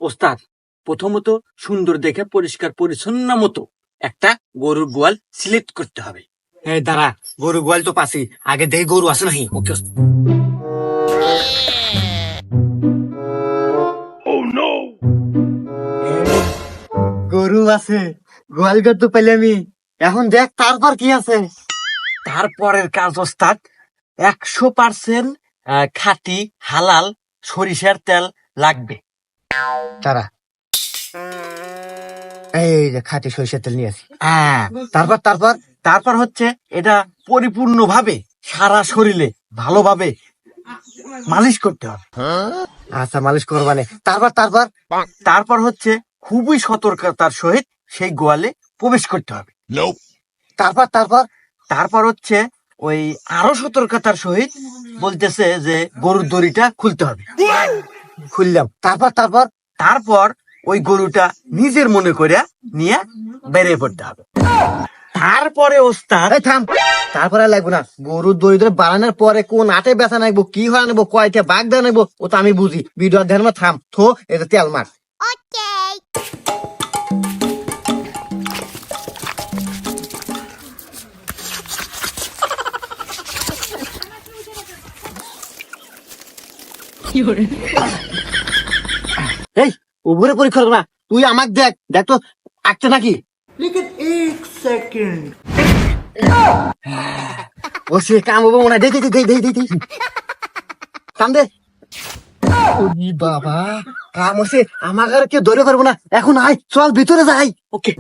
ওস্তাদ, প্রথমত সুন্দর দেখে পরিষ্কার পরিচ্ছন্ন মতো একটা গরুর গোয়াল সিলেক্ট করতে হবে। এই দাঁড়া, গরু গোয়াল তো পাশে, আগে দেখি গরু আছে নাকি। ওকে গরু আছে, গোয়াল ঘর তো পেলে আমি। এখন দেখ তারপর কি আছে। তারপরের কাজ ওস্তাদ, 100% খাঁটি হালাল সরিষার তেল লাগবে। তারা এই যে খাঁটি সরিষার তেল নিয়ে আসি। হ্যাঁ, তারপর তারপর তারপর হচ্ছে এটা পরিপূর্ণভাবে সারা শরীরে ভালোভাবে মালিশ করতে হবে। আচ্ছা, মালিশ করবানে। তারপর তারপর তারপর হচ্ছে খুবই সতর্কতার সহিত সেই গোয়ালে প্রবেশ করতে হবে। তারপর তারপর তারপর হচ্ছে ওই আরো সতর্কতার সহিত বলতেছে যে গরুর দড়িটা খুলতে হবে। খুললাম। তারপর তারপর তারপর ওই গরুটা নিজের মনে করে নিয়ে বেরিয়ে পড়তে হবে। তারপরে ওস্তাদ, এই থাম, তারপরে লাগবো না। গরুর দড়ি ধরে বাড়ানোর পরে কোন আটে ব্যথা নাকবো, কি হয় নেবো, কয়টা বাঘ দেওয়া নেবো, ও তো আমি বুঝি। ভিডিও ধ্যান মা থাম থো, এটা তেল মার। এই উপরে পরীক্ষা করবো না, তুই আমাকে দেখ, দেখ তো আঁকছে নাকি। ও সে কাম হবো মনে হয়। দে দে দে দে দে দে কাম দে। ওরে বাবা, কাম হচ্ছে। আমাকে আর কেউ ধরে পারবো না। এখন আয়, চল ভিতরে যাই। ওকে।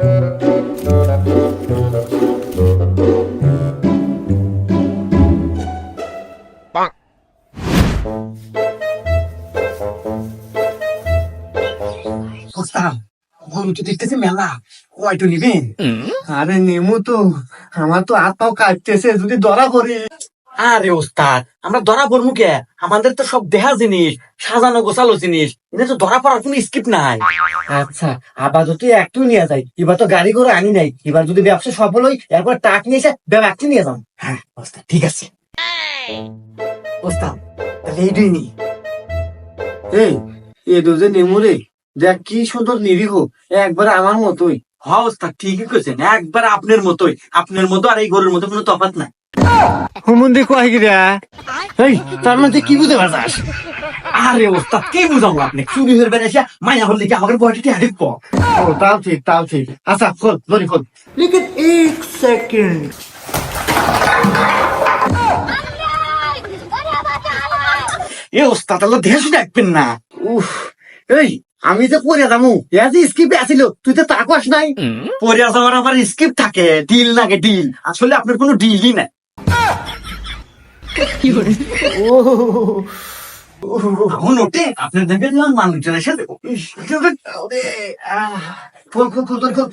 ওস্তাদ, গরু তো দেখতেছি মেলা, কয়টো নিবেন? আরে নেমু তো, আমার তো হাত পাও কাটতেছে, যদি ধরা পড়ি। আরে ওস্তাদ, আমরা ধরা পড়বো কে? আমাদের তো সব দেহা জিনিস, সাজানো গোছালো জিনিস, এটা তো ধরা পড়ার কোনো স্কিপ নাই। আচ্ছা, আপাতত একটু নিয়ে যাই। এবার তো গাড়ি করে আনি নাই, এবার যদি ব্যবসা সফল হই, এরপর টাক নিয়ে এসে একটু নিয়ে যাম। হ্যাঁ ওস্তাদ, ঠিক আছে। ওস্তাদ, তাহলে এইটাই নি। এই যে নেমু রে, দেখ কি সুন্দর নিরীহ, একবার আমার মতোই। হ্যাঁ ওস্তাদ, ঠিকই কইছেন, একবার আপনার মতোই। আপনার মতো আর এই গরুর মতো কোনো তফাৎ নাই। হুমুন্দি কয় গিরা, এই তার মধ্যে কি বুঝতে পারছাস? আরে ওস্তাদ, কি বুঝাবো আপনি? চুরি হয়ে বেড়েছে মাইয়া হলে কি আমাদের বয়টিতে হারিপ। ও তাও ঠিক, তাও ঠিক। আচ্ছা খোল, দড়ি খোল। लेकिन एक सेकंड এ ওস্তাদ, আল্লাহ দেশ দেখবেন না। উফ, এই আমি যে পড়ে যাবো, স্কিপে আসিল, তুই তো তাকাস নাই। পরে যাওয়ার আবার স্কিপ থাকে, ডিল লাগে ডিল। আসলে আপনার কোনো ডিলই নাই। এখন ওঠে আপনার দেখে দিলাম মানুষজন এসে দেবো। খোল খোল খোল, দড়ি খোল।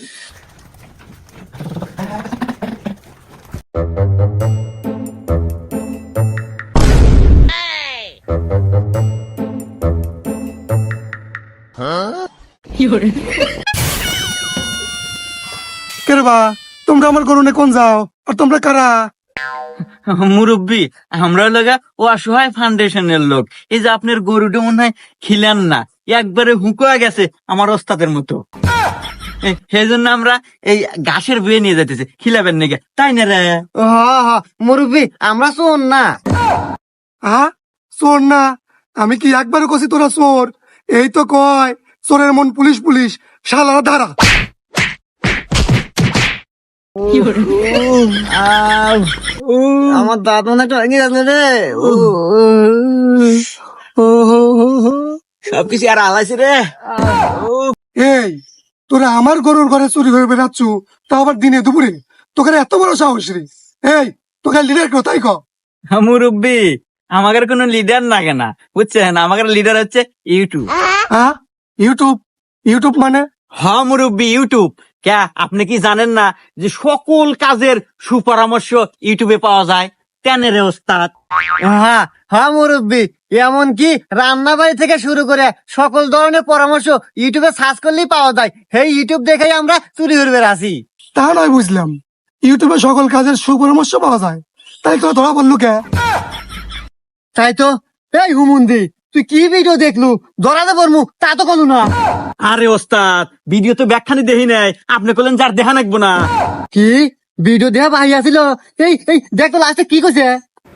কে রে বা, তোমরা আমার গরুনে কোন যাও? আর তোমরা কারা? মুরব্বী, আমরা লাগা ও অসহায় ফাউন্ডেশনের লোক। এই যে আপনার গরুটা মনে হয় খিলেন না, একবারে হুঁকোয়া গেছে আমার ওস্তাদের মতো। সেই জন্য আমরা এই ঘাসের বয়ে নিয়ে যেতেছি, খিলাবেন নাকি, তাই না রে? মুরব্বী, আমরা শোন না। চোর না? আমি কি একবারও কছি তোরা চোর? এই তো কয় চোরের মন পুলিশ পুলিশ, শালারা ধারা। আমার দাঁত মনে একটা ভেঙে গেছে রে। সবকিছু আর আলাইছে রে। এই তোরা আমার গরুর ঘরে চুরি হয়ে বেড়াচ্ছ, তা আবার দিনে দুপুরে? তোকে এত বড় সাহস রে? এই তোকে লিডার কেউ তাই ক? মুরব্বী, আমাদের কোনো লিডার লাগে না, বুঝছেন? আমাদের লিডার হচ্ছে ইউটিউব। ইউটিউব? ইউটিউব মানে? হ্যাঁ মুরব্বী, ইউটিউব। কে, আপনি কি জানেন না যে সকল কাজের সুপরামর্শ ইউটিউবে পাওয়া যায়? কেন রে ওস্তাদ? হ্যাঁ মুরব্বী, এমনকি রান্না বাড়ি থেকে শুরু করে সকল ধরনের পরামর্শ ইউটিউবে সার্চ করলেই পাওয়া যায়। সেই ইউটিউব দেখেই আমরা চুরি করবে আসি। তা নয় বুঝলাম, ইউটিউবে সকল কাজের সুপরামর্শ পাওয়া যায়, তাই তোরা ধরা পড়লো কে? তাই তো। এই হুমুন্দি, তুই কি ভিডিও দেখলু ধরাতে পারমু তা তো কোনো না। আরে ওস্তাদ ভিডিও তো ব্যাখ্যানি দেখি নাই, আপনি বললেন যার দেখা নাকবো না। কি ভিডিও দেখা ভাই আছিল? এই দেখ তো লাস্টে কি কইছে।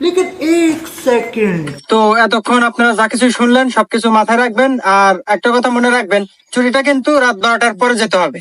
लेकिन एक सेकंड তো এতক্ষণ আপনারা যা কিছু শুনলেন সবকিছু মাথায় রাখবেন, আর একটা কথা মনে রাখবেন, চুরিটা কিন্তু রাত 12টার পরে যেতে হবে।